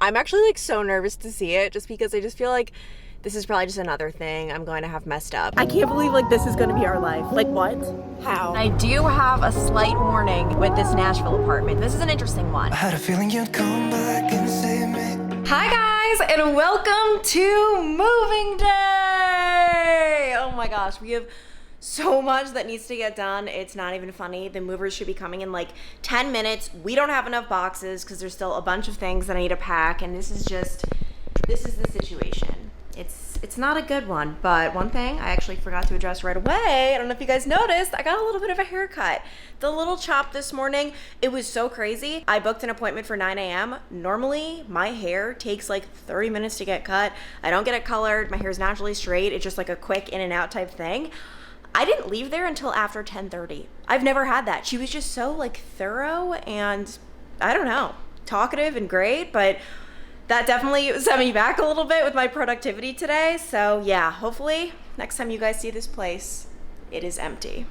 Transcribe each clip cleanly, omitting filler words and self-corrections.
I'm actually like so nervous to see it just because I just feel like this is probably just another thing I'm going to have messed up. I can't believe like this is going to be our life. Like what? How? I do have a slight warning with this Nashville apartment. This is an interesting one. I had a feeling you'd come back and save me. Hi guys, and welcome to moving day. Oh my gosh, we have so much that needs to get done. It's not even funny. The movers should be coming in like 10 minutes. We don't have enough boxes because there's still a bunch of things that I need to pack, and this is the situation. It's not a good one, but one thing I actually forgot to address right away, I don't know if you guys noticed, I got a little bit of a haircut. The little chop this morning, it was so crazy. I booked an appointment for 9 a.m. Normally, my hair takes like 30 minutes to get cut. I don't get it colored. My hair is naturally straight. It's just like a quick in and out type thing. I didn't leave there until after 10:30. I've never had that. She was just so like thorough and I don't know, talkative and great, but that definitely set me back a little bit with my productivity today. So yeah, hopefully next time you guys see this place, it is empty.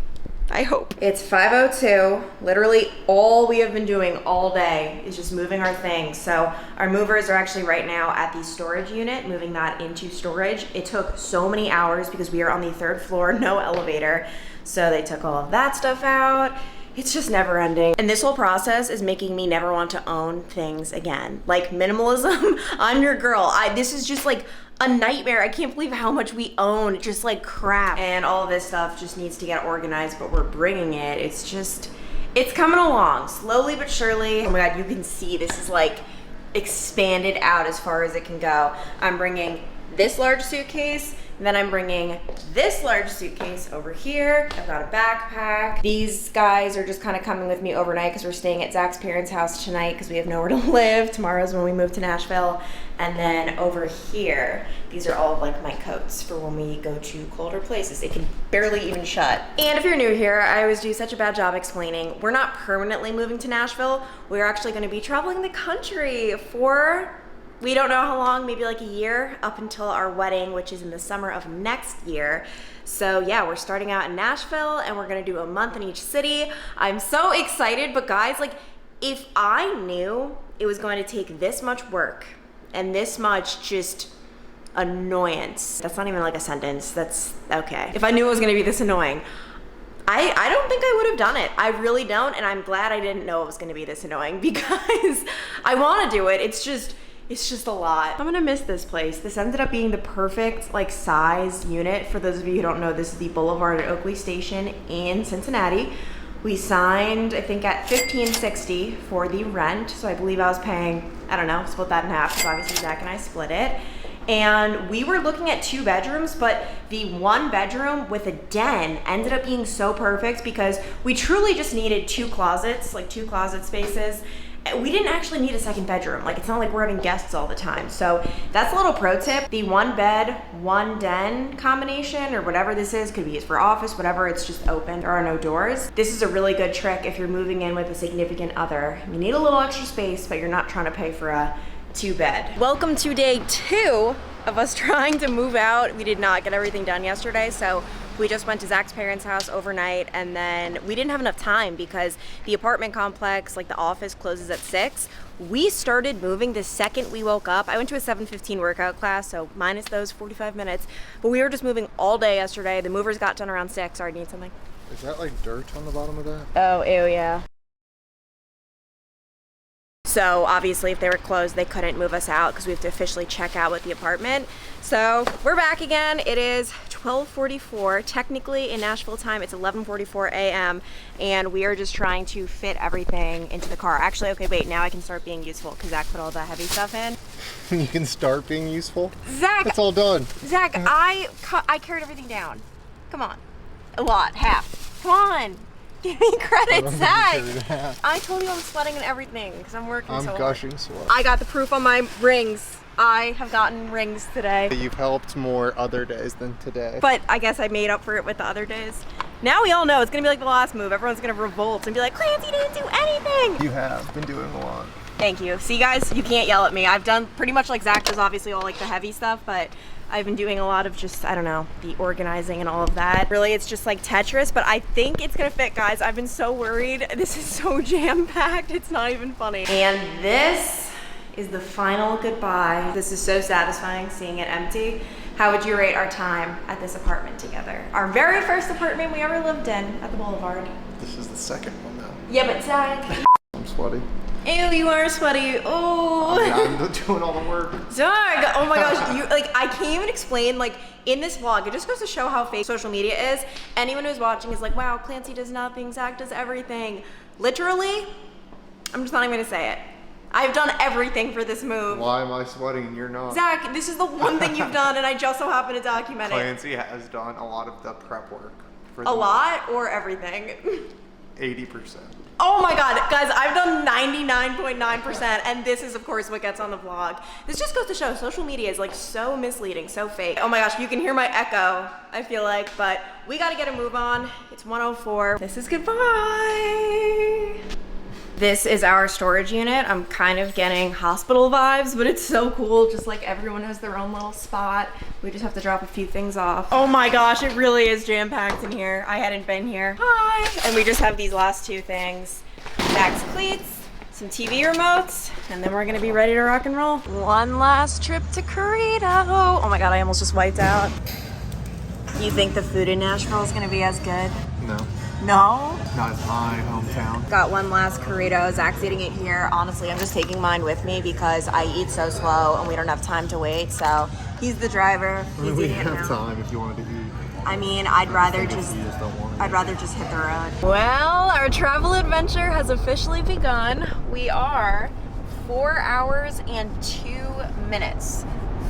I hope. It's 5:02. Literally all we have been doing all day is just moving our things. So our movers are actually right now at the storage unit, moving that into storage. It took so many hours because we are on the 3rd floor, no elevator. So they took all of that stuff out. It's just never ending. And this whole process is making me never want to own things again. Like minimalism, I'm your girl. This is just like a nightmare. I can't believe how much we own, just like crap. And all of this stuff just needs to get organized, but we're bringing it. It's coming along, slowly but surely. Oh my God, you can see this is like expanded out as far as it can go. I'm bringing this large suitcase, and then I'm bringing this large suitcase over here. I've got a backpack. These guys are just kind of coming with me overnight because we're staying at Zach's parents' house tonight because we have nowhere to live. Tomorrow's when we move to Nashville. And then over here, these are all of like my coats for when we go to colder places. They can barely even shut. And if you're new here, I always do such a bad job explaining. We're not permanently moving to Nashville. We're actually gonna be traveling the country for, we don't know how long, maybe like a year, up until our wedding, which is in the summer of next year. So yeah, we're starting out in Nashville and we're gonna do a month in each city. I'm so excited, but guys, like if I knew it was going to take this much work and this much just annoyance, that's not even like a sentence, that's okay. If I knew it was gonna be this annoying, I don't think I would have done it. I really don't, and I'm glad I didn't know it was gonna be this annoying because I wanna do it. It's just a lot. I'm gonna miss this place. This ended up being the perfect like size unit. For those of you who don't know, this is the Boulevard at Oakley Station in Cincinnati. We signed, I think, at $15.60 for the rent. So I believe I was paying, I don't know, split that in half because obviously Zach and I split it. And we were looking at 2 bedrooms, but the 1 bedroom with a den ended up being so perfect because we truly just needed 2 closets, like 2 closet spaces. We didn't actually need a 2nd bedroom. Like, it's not like we're having guests all the time. So that's a little pro tip. The 1 bed, 1 den combination or whatever this is, could be used for office, whatever, it's just open. There are no doors. This is a really good trick if you're moving in with a significant other. You need a little extra space, but you're not trying to pay for a 2-bed. Welcome to day 2 of us trying to move out. We did not get everything done yesterday, so we just went to Zach's parents' house overnight, and then we didn't have enough time because the apartment complex, like the office, closes at 6. We started moving the second we woke up. I went to a 7:15 workout class, so minus those 45 minutes, but we were just moving all day yesterday. The movers got done around 6. Sorry, need something? Is that like dirt on the bottom of that? Oh, ew, yeah. So obviously if they were closed, they couldn't move us out because we have to officially check out with the apartment. So we're back again. It is 12:44. Technically in Nashville time, it's 11:44 a.m. and we are just trying to fit everything into the car. Actually, okay, wait, now I can start being useful because Zach put all the heavy stuff in. You can start being useful? Zach! It's all done. Zach, I carried everything down. Come on. A lot, half. Come on. Give me credit, Zach. I told you I'm sweating and everything because I'm working so hard. I'm gushing sweat. I got the proof on my rings. I have gotten rings today. You've helped more other days than today. But I guess I made up for it with the other days. Now we all know it's gonna be like the last move. Everyone's gonna revolt and be like, Clancy didn't do anything. You have been doing a lot. Thank you. See guys, you can't yell at me. I've done pretty much like Zach does, obviously all like the heavy stuff, but I've been doing a lot of just, I don't know, the organizing and all of that. Really, it's just like Tetris, but I think it's gonna fit, guys. I've been so worried. This is so jam-packed, it's not even funny. And this is the final goodbye. This is so satisfying seeing it empty. How would you rate our time at this apartment together? Our very first apartment we ever lived in at the Boulevard. This is the second one now. Yeah, but Zach. I'm sweaty. Ew, you are sweaty. Oh. I'm doing all the work. Zach, oh my gosh, you like I can't even explain like in this vlog. It just goes to show how fake social media is. Anyone who's watching is like, wow, Clancy does nothing, Zach does everything. Literally, I'm just not even gonna say it. I've done everything for this move. Why am I sweating and you're not? Zach, this is the one thing you've done and I just so happen to document it. Clancy has done a lot of the prep work. For A lot or everything? 80%. Oh my God, guys, I've done 99.9% and this is of course what gets on the vlog. This just goes to show social media is like so misleading, so fake. Oh my gosh, you can hear my echo, I feel like, but we gotta get a move on. It's 1:04. This is goodbye. This is our storage unit. I'm kind of getting hospital vibes, but it's so cool. Just like everyone has their own little spot. We just have to drop a few things off. Oh my gosh, it really is jam-packed in here. I hadn't been here. Hi. And we just have these last two things. Max cleats, some TV remotes, and then we're gonna be ready to rock and roll. One last trip to Corrido. Oh my God, I almost just wiped out. You think the food in Nashville is gonna be as good? No. No? Not my hometown. Got one last Corrido. Zach's eating it here. Honestly, I'm just taking mine with me because I eat so slow and we don't have time to wait. So he's the driver. He's We eating it have now. time if you wanted to eat. I mean, I'd rather You just don't want to I'd rather just hit the road. Well, our travel adventure has officially begun. We are 4 hours and 2 minutes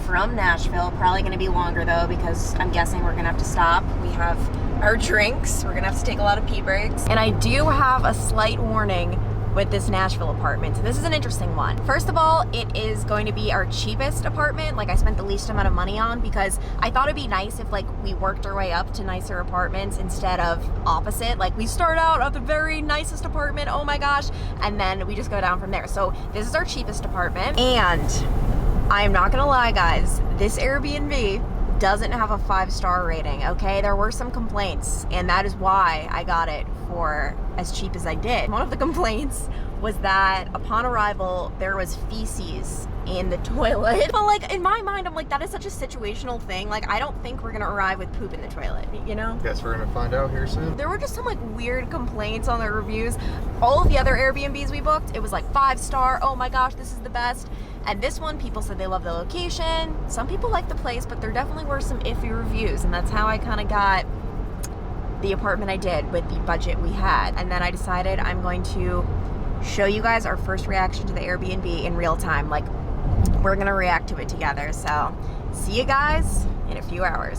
from Nashville. Probably gonna be longer though because I'm guessing we're gonna have to stop. We have our drinks. We're gonna have to take a lot of pee breaks. And I do have a slight warning with this Nashville apartment. So this is an interesting one. First of all, it is going to be our cheapest apartment. Like I spent the least amount of money on because I thought it'd be nice if like we worked our way up to nicer apartments instead of opposite. Like we start out at the very nicest apartment, oh my gosh, and then we just go down from there. So this is our cheapest apartment. And I'm not gonna lie guys, this Airbnb doesn't have a 5-star rating, okay? There were some complaints and that is why I got it for as cheap as I did. One of the complaints was that upon arrival, there was feces in the toilet. But like in my mind, I'm like, that is such a situational thing. Like I don't think we're gonna arrive with poop in the toilet, you know? Guess we're gonna find out here soon. There were just some like weird complaints on the reviews. All of the other Airbnbs we booked, it was like 5-star, oh my gosh, this is the best. And this one, people said they love the location. Some people like the place, but there definitely were some iffy reviews. And that's how I kind of got the apartment I did with the budget we had. And then I decided I'm going to show you guys our first reaction to the Airbnb in real time. Like we're gonna react to it together. So see you guys in a few hours.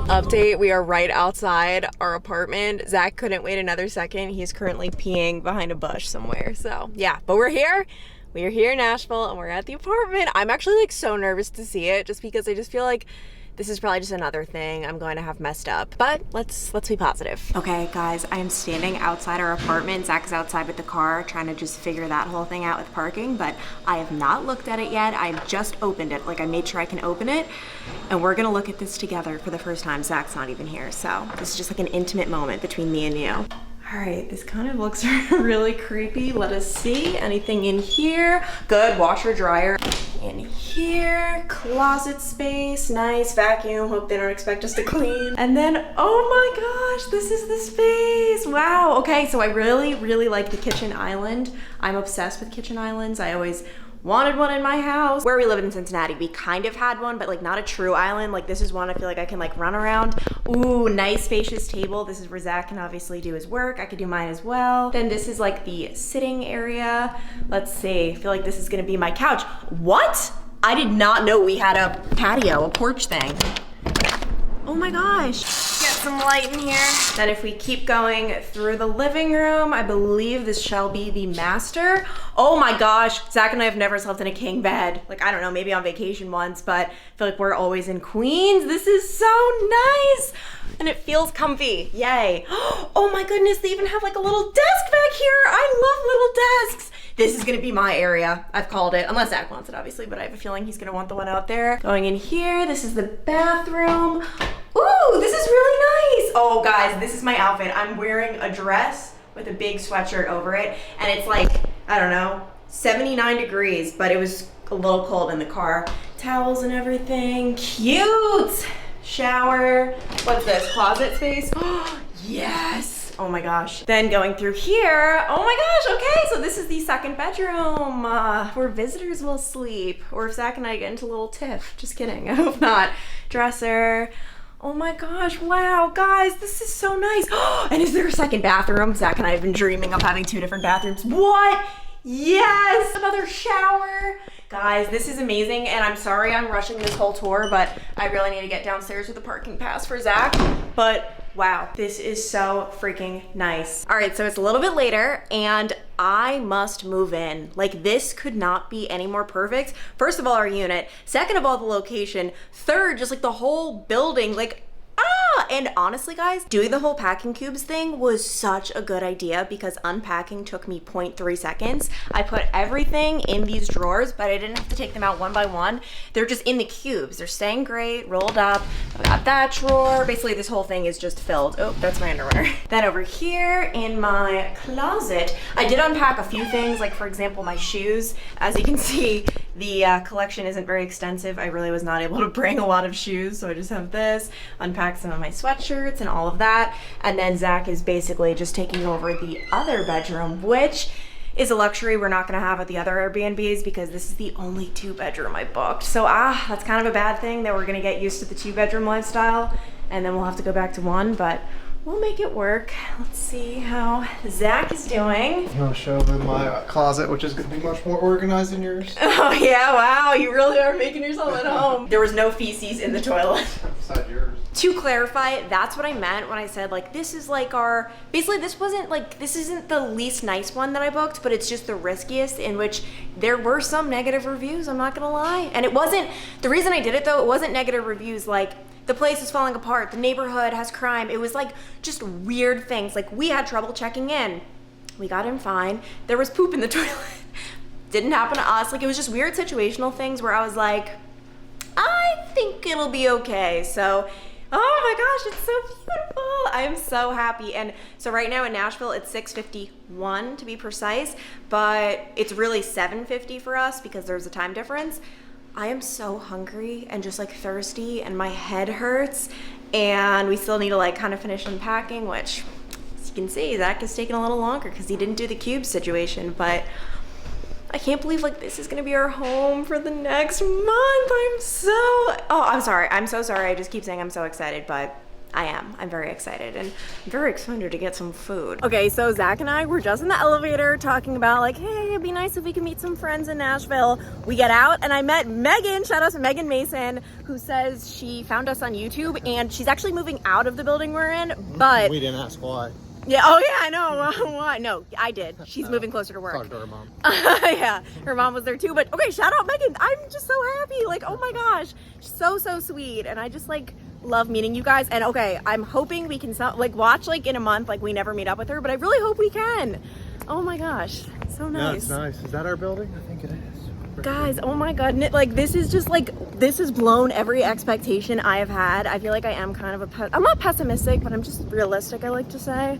Update, we are right outside our apartment. Zach couldn't wait another second. He's currently peeing behind a bush somewhere. So yeah, but we're here. We are here in Nashville and we're at the apartment. I'm actually like so nervous to see it just because I just feel like this is probably just another thing I'm going to have messed up. But let's be positive. Okay guys, I am standing outside our apartment. Zach's outside with the car trying to just figure that whole thing out with parking, but I have not looked at it yet. I've just opened it. Like I made sure I can open it and we're gonna look at this together for the first time. Zach's not even here. So this is just like an intimate moment between me and you. All right, this kind of looks really creepy. Let us see, anything in here? Good, washer, dryer. In here, closet space, nice, vacuum. Hope they don't expect us to clean. And then, oh my gosh, this is the space. Wow, okay, so I really like the kitchen island. I'm obsessed with kitchen islands. I always wanted one in my house. Where we live in Cincinnati, we kind of had one, but like not a true island. Like this is one I feel like I can like run around. Ooh, nice spacious table. This is where Zach can obviously do his work. I could do mine as well. Then this is like the sitting area. Let's see, I feel like this is gonna be my couch. What? I did not know we had a patio, a porch thing. Oh my gosh. Get some light in here. Then if we keep going through the living room, I believe this shall be the master. Oh my gosh, Zach and I have never slept in a king bed. Like, I don't know, maybe on vacation once, but I feel like we're always in queens. This is so nice. And it feels comfy, yay. Oh my goodness, they even have like a little desk back here. I love little desks. This is gonna be my area. I've called it, unless Zach wants it obviously, but I have a feeling he's gonna want the one out there. Going in here, this is the bathroom. Ooh, this is really nice. Oh guys, this is my outfit. I'm wearing a dress with a big sweatshirt over it. And it's like, I don't know, 79 degrees, but it was a little cold in the car. Towels and everything, cute. Shower, what's this, closet space? Yes, oh my gosh. Then going through here, oh my gosh, okay, so this is the second bedroom where visitors will sleep, or if Zach and I get into a little tiff, just kidding, I hope not. Dresser, oh my gosh, wow, guys, this is so nice. And is there a second bathroom? Zach and I have been dreaming of having 2 different bathrooms. What? Yes, another shower. Guys, this is amazing, and I'm sorry I'm rushing this whole tour, but I really need to get downstairs with a parking pass for Zach. But wow, this is so freaking nice. All right, so it's a little bit later, and I must move in. Like, this could not be any more perfect. First of all, our unit. Second of all, the location. Third, just like the whole building, like, and honestly, guys, doing the whole packing cubes thing was such a good idea because unpacking took me 0.3 seconds. I put everything in these drawers, but I didn't have to take them out one by one. They're just in the cubes. They're staying great, rolled up. I got that drawer. Basically, this whole thing is just filled. Oh, that's my underwear. Then over here in my closet, I did unpack a few things, like for example, my shoes. As you can see, the collection isn't very extensive. I really was not able to bring a lot of shoes, so I just have this. Unpack some of my sweatshirts and all of that. And then Zach is basically just taking over the other bedroom, which is a luxury we're not gonna have at the other Airbnbs because this is the only 2-bedroom I booked. So that's kind of a bad thing that we're gonna get used to the 2-bedroom lifestyle and then we'll have to go back to 1, but we'll make it work. Let's see how Zach is doing. I'm gonna show them my closet, which is gonna be much more organized than yours. Oh yeah, wow, you really are making yourself at home. There was no feces in the toilet. Beside yours. To clarify, that's what I meant when I said like this is like our, basically this isn't the least nice one that I booked, but it's just the riskiest, in which there were some negative reviews, I'm not gonna lie. And it wasn't, the reason I did it though, it wasn't negative reviews like the place is falling apart, the neighborhood has crime. It was like just weird things. Like we had trouble checking in. We got in fine. There was poop in the toilet. Didn't happen to us. Like it was just weird situational things where I was like, I think it'll be okay. So, oh my gosh, it's so beautiful. I'm so happy. And so right now in Nashville, it's 6:51 to be precise, but it's really 7:50 for us because there's a time difference. I am so hungry and just like thirsty and my head hurts, and we still need to like kind of finish unpacking, which as you can see, Zach is taking a little longer because he didn't do the cube situation, but I can't believe like this is gonna be our home for the next month. I'm sorry. I'm so sorry. I just keep saying I'm so excited, but I'm very excited, and I'm very excited to get some food. Okay, so Zach and I were just in the elevator talking about like, hey, it'd be nice if we could meet some friends in Nashville. We get out and I met Megan, shout out to Megan Mason, who says she found us on YouTube and she's actually moving out of the building we're in, but We didn't ask why. yeah, oh yeah, I know. Why? No, I did. She's moving closer to work. Talk to her mom. Yeah, her mom was there too. But okay, shout out Megan. I'm just so happy. Like, oh my gosh, she's so sweet, and I just like love meeting you guys. And okay, I'm hoping we can like watch like in a month. Like we never meet up with her, but I really hope we can. Oh my gosh, so nice. Yeah, it's nice. Is that our building? I think it is. Guys, oh my god, like this is just like, this has blown every expectation I have had. I feel like I am kind of I'm not pessimistic, but I'm just realistic, I like to say.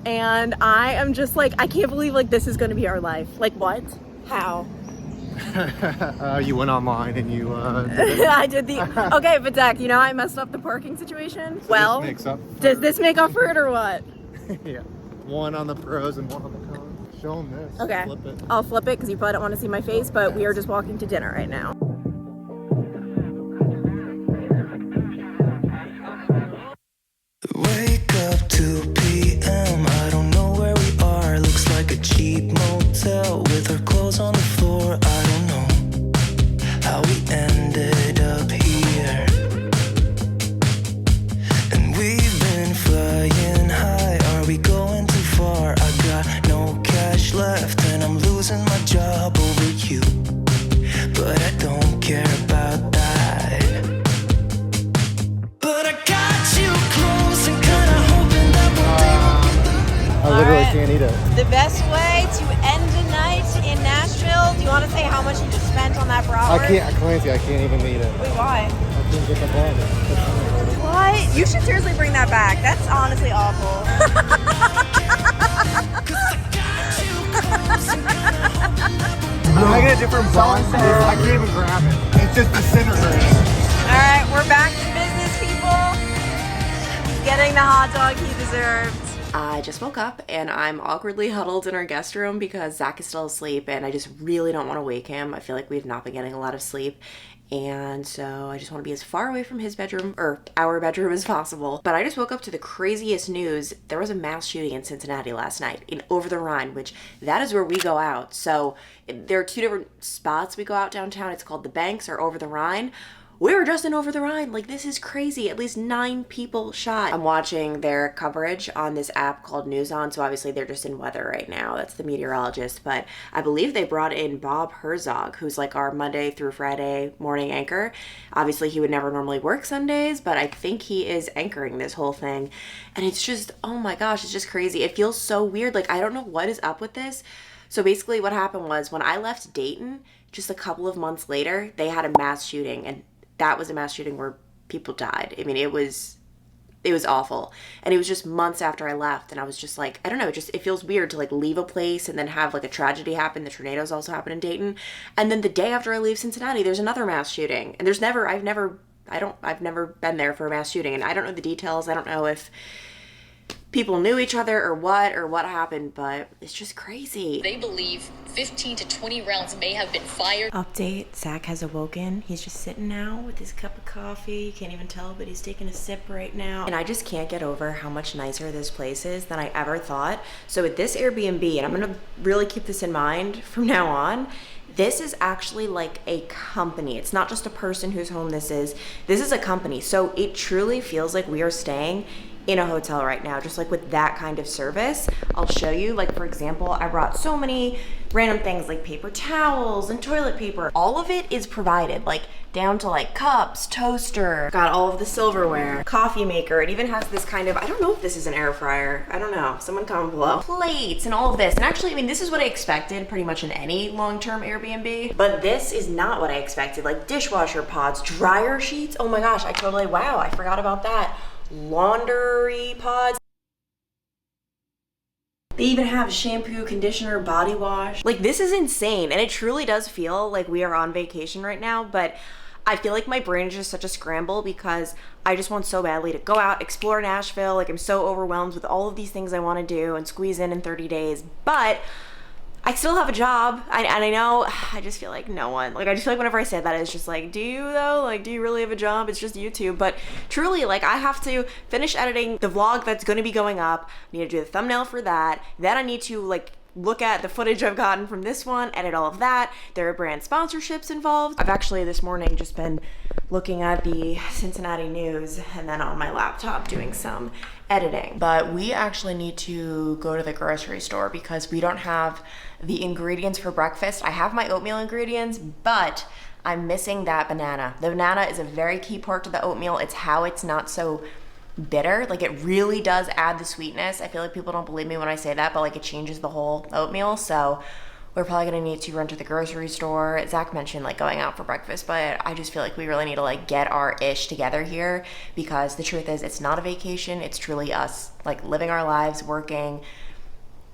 And I am just like, I can't believe like this is gonna be our life. Like what? How? You went online and you I did the, okay, but Zach, you know I messed up the parking situation? Well, does this make up for it or what? Yeah, one on the pros and one on the cons. Show them this. Okay, Flip it. I'll flip it because you probably don't want to see my face, but we are just walking to dinner right now. Wake up 2 p.m. I don't know where we are. Looks like a cheap motel with our clothes on the floor. I don't know how we ended up here. And we've been flying high. Are we going too far? I got no cash left and I'm losing my job over you. But I don't care about that. But I got you close and kinda hoping that one day we'll I literally Alright. can't eat it. The best way to end a night in Nashville, do you want to say how much you just spent on that bratwurst? Clancy, I can't even eat it. Wait, why? I can't get the bun. What? You should seriously bring that back. That's honestly awful. a different bond. I can't even grab it. It's just disintegrating. All right, we're back to business, people. Getting the hot dog he deserved. I just woke up and I'm awkwardly huddled in our guest room because Zach is still asleep and I just really don't want to wake him. I feel like we've not been getting a lot of sleep. And so I just want to be as far away from his bedroom or our bedroom as possible. But I just woke up to the craziest news. There was a mass shooting in Cincinnati last night in Over the Rhine, which that is where we go out. So there are two different spots we go out downtown. It's called the Banks or Over the Rhine. We were just in Over the Rhine. Like, this is crazy. At least 9 people shot. I'm watching their coverage on this app called News On. So obviously they're just in weather right now. That's the meteorologist. But I believe they brought in Bob Herzog, who's like our Monday through Friday morning anchor. Obviously he would never normally work Sundays, but I think he is anchoring this whole thing. And it's just, oh my gosh, it's just crazy. It feels so weird. Like, I don't know what is up with this. So basically what happened was when I left Dayton, just a couple of months later, they had a mass shooting, and that was a mass shooting where people died. I mean, it was awful. And it was just months after I left, and I was just like, I don't know, it feels weird to like leave a place and then have like a tragedy happen. The tornadoes also happen in Dayton. And then the day after I leave Cincinnati, there's another mass shooting. And I've never been there for a mass shooting, and I don't know the details. I don't know if people knew each other or what happened, but it's just crazy. They believe 15 to 20 rounds may have been fired. Update, Zach has awoken. He's just sitting now with his cup of coffee. You can't even tell, but he's taking a sip right now. And I just can't get over how much nicer this place is than I ever thought. So with this Airbnb, and I'm gonna really keep this in mind from now on, this is actually like a company. It's not just a person whose home this is. This is a company. So it truly feels like we are staying in a hotel right now, just like with that kind of service. I'll show you, like for example, I brought so many random things like paper towels and toilet paper. All of it is provided, like down to like cups, toaster, got all of the silverware, coffee maker. It even has this kind of, I don't know if this is an air fryer. I don't know, someone comment below. Plates and all of this. And actually, I mean, this is what I expected pretty much in any long-term Airbnb, but this is not what I expected. Like dishwasher pods, dryer sheets. Oh my gosh, wow, I forgot about that. Laundry pods. They even have shampoo, conditioner, body wash. Like, this is insane, and it truly does feel like we are on vacation right now, but I feel like my brain is just such a scramble because I just want so badly to go out, explore Nashville. Like, I'm so overwhelmed with all of these things I want to do and squeeze in 30 days, but I still have a job, and I know, I just feel like no one, like I just feel like whenever I say that, it's just like, do you though? Like, do you really have a job? It's just YouTube. But truly, like, I have to finish editing the vlog that's going to be going up. I need to do the thumbnail for that. Then I need to like look at the footage I've gotten from this one, edit all of that. There are brand sponsorships involved. I've actually this morning just been looking at the Cincinnati news and then on my laptop doing some editing. But we actually need to go to the grocery store because we don't have the ingredients for breakfast. I have my oatmeal ingredients, but I'm missing that banana. The banana is a very key part to the oatmeal. It's how it's not so bitter. Like, it really does add the sweetness. I feel like people don't believe me when I say that, but like it changes the whole oatmeal. So we're probably gonna need to run to the grocery store. Zach mentioned like going out for breakfast, but I just feel like we really need to like get our ish together here because the truth is it's not a vacation. It's truly us like living our lives, working,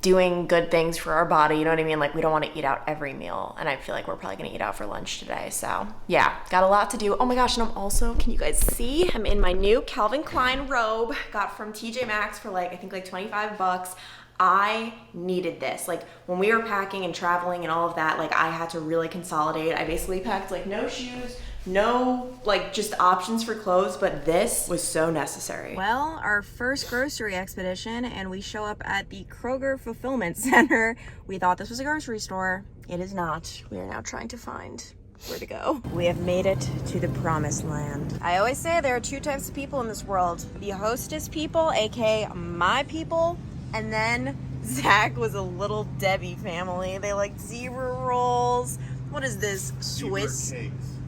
doing good things for our body, you know what I mean? Like, we don't want to eat out every meal, and I feel like we're probably gonna eat out for lunch today. So yeah, got a lot to do. Oh my gosh, and I'm also, can you guys see? I'm in my new Calvin Klein robe, got from TJ Maxx for like, I think like 25 bucks. I needed this. Like, when we were packing and traveling and all of that, like I had to really consolidate. I basically packed like no shoes, no like just options for clothes, but this was so necessary. Well, our first grocery expedition, and we show up at the Kroger Fulfillment Center. We thought this was a grocery store. It is not. We are now trying to find where to go. We have made it to the promised land. I always say there are two types of people in this world. The hostess people, aka my people, and then Zach was a little Debbie family. They like zebra rolls. What is this? Swiss?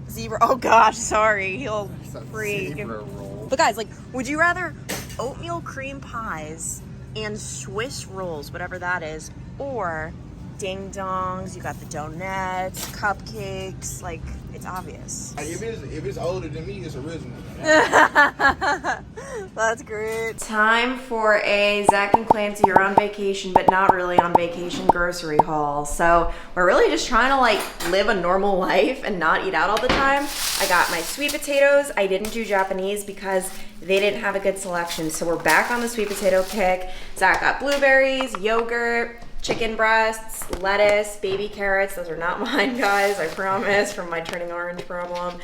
Zebra. Oh gosh, sorry. He'll freak. But guys, like, would you rather oatmeal cream pies and Swiss rolls, whatever that is, or ding dongs, you got the donuts, cupcakes, like it's obvious. If it's older than me, it's original. That's great. Time for a Zach and Clancy are on vacation, but not really on vacation grocery haul. So we're really just trying to like live a normal life and not eat out all the time. I got my sweet potatoes. I didn't do Japanese because they didn't have a good selection. So we're back on the sweet potato kick. Zach got blueberries, yogurt, chicken breasts, lettuce, baby carrots. Those are not mine, guys, I promise, from my turning orange problem.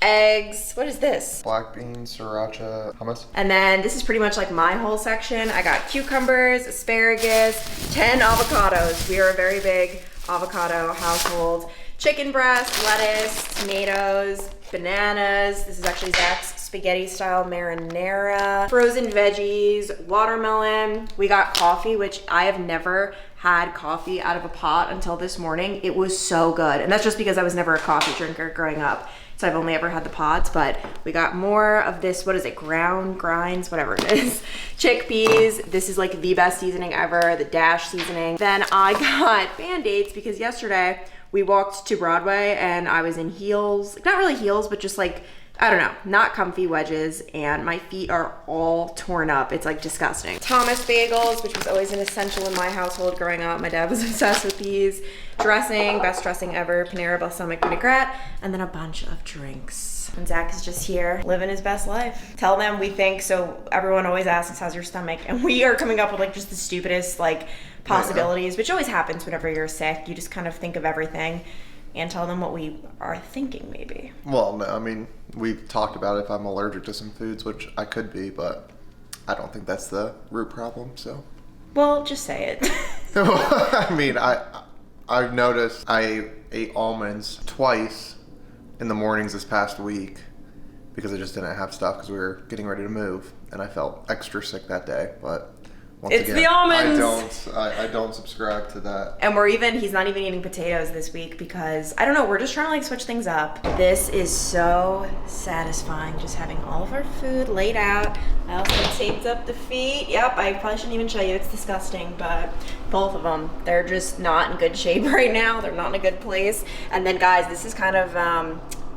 Eggs, what is this? Black beans, sriracha, hummus. And then this is pretty much like my whole section. I got cucumbers, asparagus, 10 avocados. We are a very big avocado household. Chicken breast, lettuce, tomatoes, bananas. This is actually Zach's spaghetti style marinara. Frozen veggies, watermelon. We got coffee, which I have never had coffee out of a pot until this morning. It was so good. And that's just because I was never a coffee drinker growing up. So I've only ever had the pods, but we got more of this, what is it, grinds, whatever it is. Chickpeas, this is like the best seasoning ever, the Dash seasoning. Then I got Band-Aids because yesterday we walked to Broadway and I was in heels, not really heels, but just like, I don't know, not comfy wedges, and my feet are all torn up. It's like disgusting. Thomas bagels, which was always an essential in my household growing up. My dad was obsessed with these. Dressing, best dressing ever, Panera balsamic vinaigrette, and then a bunch of drinks. And Zach is just here living his best life. Tell them we think, so everyone always asks, how's your stomach? And we are coming up with like just the stupidest like possibilities, which always happens whenever you're sick. You just kind of think of everything and tell them what we are thinking maybe. Well, no, I mean, we've talked about if I'm allergic to some foods, which I could be, but I don't think that's the root problem, so. Well, just say it. I mean, I've noticed I ate almonds twice in the mornings this past week because I just didn't have stuff because we were getting ready to move, and I felt extra sick that day, but once It's again, the almonds. I don't subscribe to that. And he's not even eating potatoes this week because, I don't know, we're just trying to like switch things up. This is so satisfying, just having all of our food laid out. I also taped up the feet. Yep, I probably shouldn't even show you, it's disgusting, but both of them, they're just not in good shape right now. They're not in a good place. And then guys, this is kind of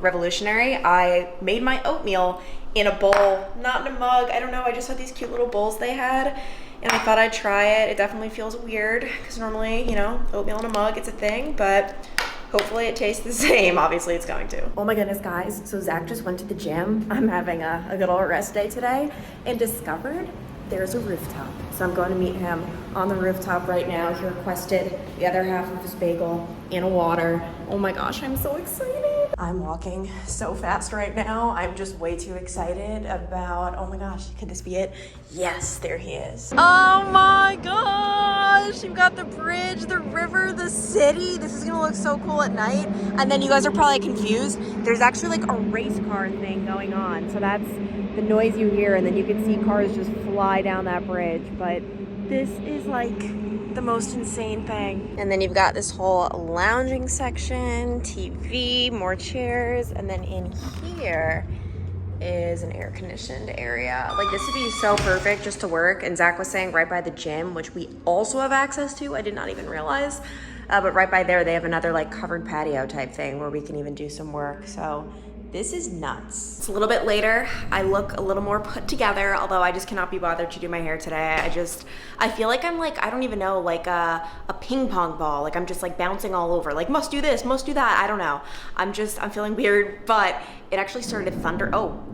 revolutionary. I made my oatmeal in a bowl, not in a mug. I don't know, I just had these cute little bowls they had. And I thought I'd try it. It definitely feels weird because normally, you know, oatmeal in a mug, it's a thing, but hopefully it tastes the same. Obviously it's going to. Oh my goodness, guys. So Zach just went to the gym. I'm having a good old rest day today and discovered there's a rooftop. So I'm going to meet him on the rooftop right now. He requested the other half of his bagel and a water. Oh my gosh, I'm so excited. I'm walking so fast right now. I'm just way too excited about, oh my gosh, could this be it? Yes, there he is. Oh my gosh, you've got the bridge, the river, the city. This is gonna look so cool at night. And then you guys are probably confused. There's actually like a race car thing going on. So that's the noise you hear, and then you can see cars just fly down that bridge. But this is like the most insane thing. And then you've got this whole lounging section, TV, more chairs, and then in here is an air conditioned area. Like this would be so perfect just to work. And Zach was saying right by the gym, which we also have access to, I did not even realize, but right by there they have another like covered patio type thing where we can even do some work. So this is nuts. It's a little bit later. I look a little more put together, although I just cannot be bothered to do my hair today. I feel like I'm like, I don't even know, like a ping pong ball. Like I'm just like bouncing all over. Like must do this, must do that. I don't know. I'm feeling weird, but it actually started to thunder. Oh,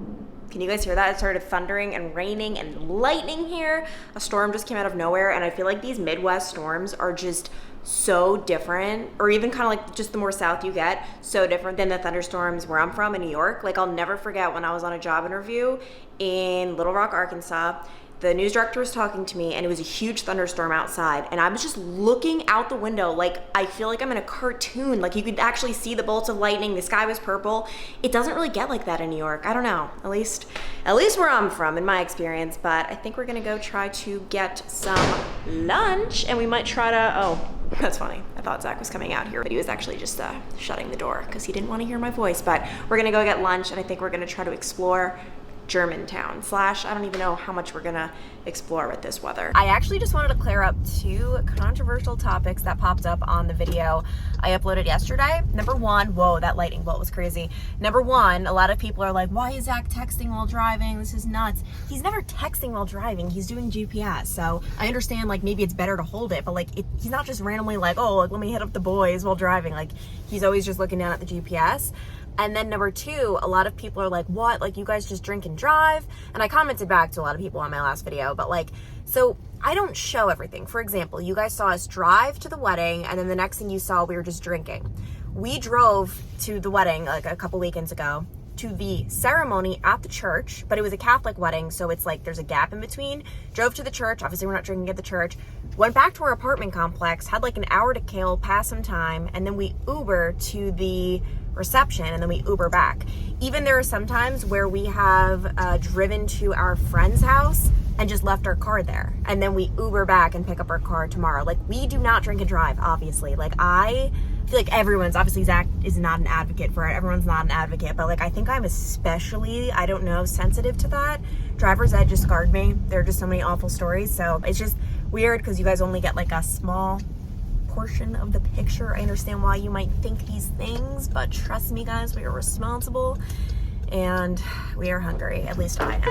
can you guys hear that? It started thundering and raining and lightning here. A storm just came out of nowhere, and I feel like these Midwest storms are just so different, or even kind of like just the more south you get, so different than the thunderstorms where I'm from in New York. Like I'll never forget when I was on a job interview in Little Rock, Arkansas. The news director was talking to me and it was a huge thunderstorm outside, and I was just looking out the window like I feel like I'm in a cartoon. Like you could actually see the bolts of lightning, the sky was purple. It doesn't really get like that in New York. I don't know, at least where I'm from in my experience. But I think we're gonna go try to get some lunch, and we might try to, oh, that's funny. I thought Zach was coming out here, but he was actually just shutting the door because he didn't want to hear my voice. But we're gonna go get lunch, and I think we're gonna try to explore Germantown / I don't even know how much we're gonna explore with this weather. I actually just wanted to clear up 2 controversial topics that popped up on the video I uploaded yesterday. Number one, whoa, that lightning bolt was crazy. Number one, a lot of people are like, why is Zach texting while driving? This is nuts. He's never texting while driving. He's doing GPS. So I understand like maybe it's better to hold it, but like he's not just randomly like, oh, like let me hit up the boys while driving. Like he's always just looking down at the GPS. And then number 2, a lot of people are like, what? Like you guys just drink and drive? And I commented back to a lot of people on my last video, but like, so I don't show everything. For example, you guys saw us drive to the wedding and then the next thing you saw, we were just drinking. We drove to the wedding like a couple weekends ago to the ceremony at the church, but it was a Catholic wedding. So it's like, there's a gap in between. Drove to the church. Obviously we're not drinking at the church. Went back to our apartment complex, had like an hour to kill, pass some time. And then we Uber to the reception and then we Uber back. Even there are some times where we have driven to our friend's house and just left our car there. And then we Uber back and pick up our car tomorrow. Like we do not drink and drive, obviously. Like I feel like everyone's, obviously Zach is not an advocate for it. Everyone's not an advocate, but like I think I'm especially, I don't know, sensitive to that. Driver's ed just scarred me. There are just so many awful stories. So it's just weird because you guys only get like a small portion of the picture. I understand why you might think these things, but trust me guys, we are responsible and we are hungry. At least I am.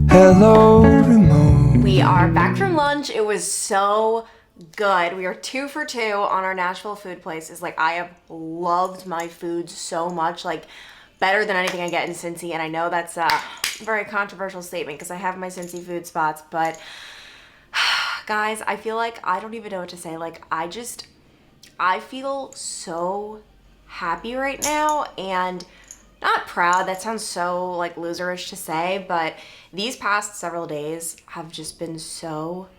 Hello, remote. We are back from lunch. It was so good. We are 2 for 2 on our Nashville food places. Like I have loved my food so much, like better than anything I get in Cincy. And I know that's a very controversial statement because I have my Cincy food spots, but guys, I feel like I don't even know what to say. Like I feel so happy right now and not proud. That sounds so like loserish to say, but these past several days have just been so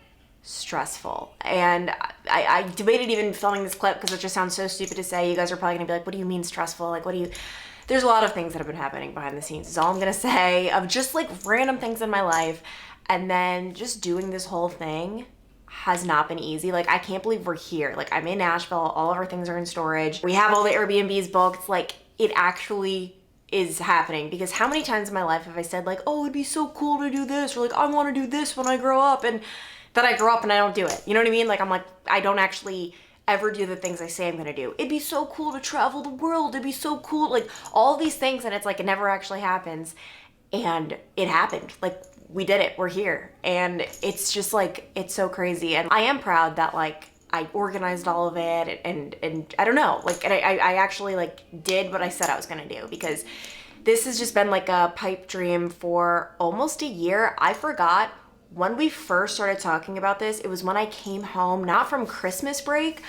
stressful. And I debated even filming this clip because it just sounds so stupid to say. You guys are probably gonna be like, what do you mean stressful? Like, what do you, there's a lot of things that have been happening behind the scenes is all I'm gonna say, of just like random things in my life. And then just doing this whole thing has not been easy. Like, I can't believe we're here. Like, I'm in Nashville, all of our things are in storage. We have all the Airbnbs booked. Like, it actually is happening, because how many times in my life have I said like, oh, it'd be so cool to do this, or like, I want to do this when I grow up, and then I grow up and I don't do it. You know what I mean? Like, I'm like, I don't actually ever do the things I say I'm gonna do. It'd be so cool to travel the world. It'd be so cool. Like, all these things, and it's like, it never actually happens. And it happened. Like, we did it. We're here. And it's just like, it's so crazy. And I am proud that like, I organized all of it, and I don't know, like, and I actually like did what I said I was gonna do, because this has just been like a pipe dream for almost a year. I forgot when we first started talking about this. It was when I came home, not from Christmas break,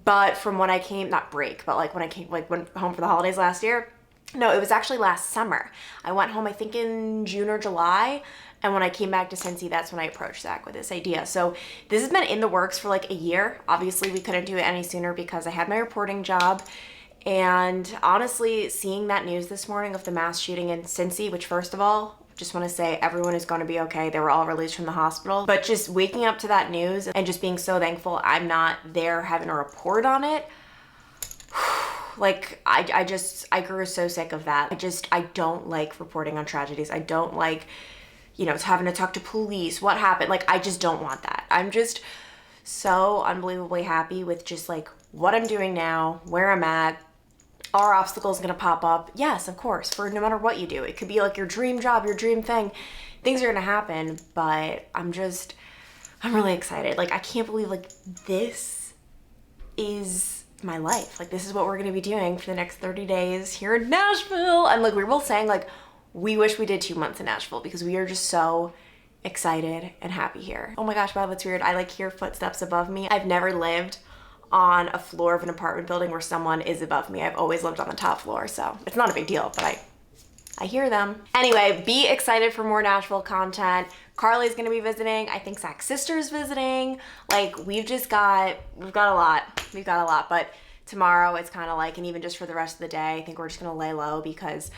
but from when I came, not break, but like when I came, like went home for the holidays last year. No, it was actually last summer. I went home, I think in June or July. And when I came back to Cincy, that's when I approached Zach with this idea. So this has been in the works for like a year. Obviously, we couldn't do it any sooner because I had my reporting job. And honestly, seeing that news this morning of the mass shooting in Cincy, which first of all, just want to say everyone is going to be okay. They were all released from the hospital. But just waking up to that news and just being so thankful I'm not there having a report on it. Like, I grew so sick of that. I don't like reporting on tragedies. I don't like, you know, having to talk to police, what happened. Like, I just don't want that. I'm just so unbelievably happy with just like what I'm doing now, where I'm at. Are obstacles gonna pop up? Yes, of course, for no matter what you do. It could be like your dream job, your dream thing. Things are gonna happen, but I'm really excited. Like, I can't believe like this is my life. Like, this is what we're gonna be doing for the next 30 days here in Nashville. And like, we were both saying like, we wish we did 2 months in Nashville, because we are just so excited and happy here. Oh my gosh, wow, that's weird. I like hear footsteps above me. I've never lived on a floor of an apartment building where someone is above me. I've always lived on the top floor, so it's not a big deal, but I hear them. Anyway, be excited for more Nashville content. Carly's gonna be visiting. I think Zach's sister's visiting. Like, we've got a lot. We've got a lot, but tomorrow it's kind of like, and even just for the rest of the day, I think we're just gonna lay low, because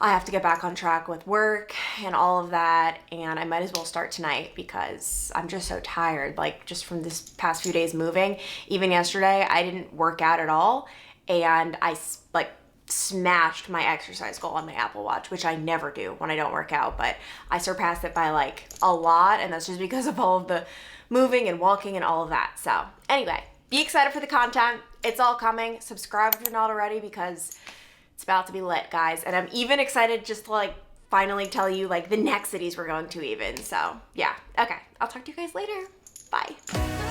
I have to get back on track with work and all of that, and I might as well start tonight because I'm just so tired, like just from this past few days moving. Even yesterday, I didn't work out at all, and I like smashed my exercise goal on my Apple Watch, which I never do when I don't work out, but I surpassed it by like a lot, and that's just because of all of the moving and walking and all of that. So anyway, be excited for the content. It's all coming. Subscribe if you're not already because it's about to be lit, guys. And I'm even excited just to like finally tell you like the next cities we're going to even. So yeah, okay. I'll talk to you guys later. Bye.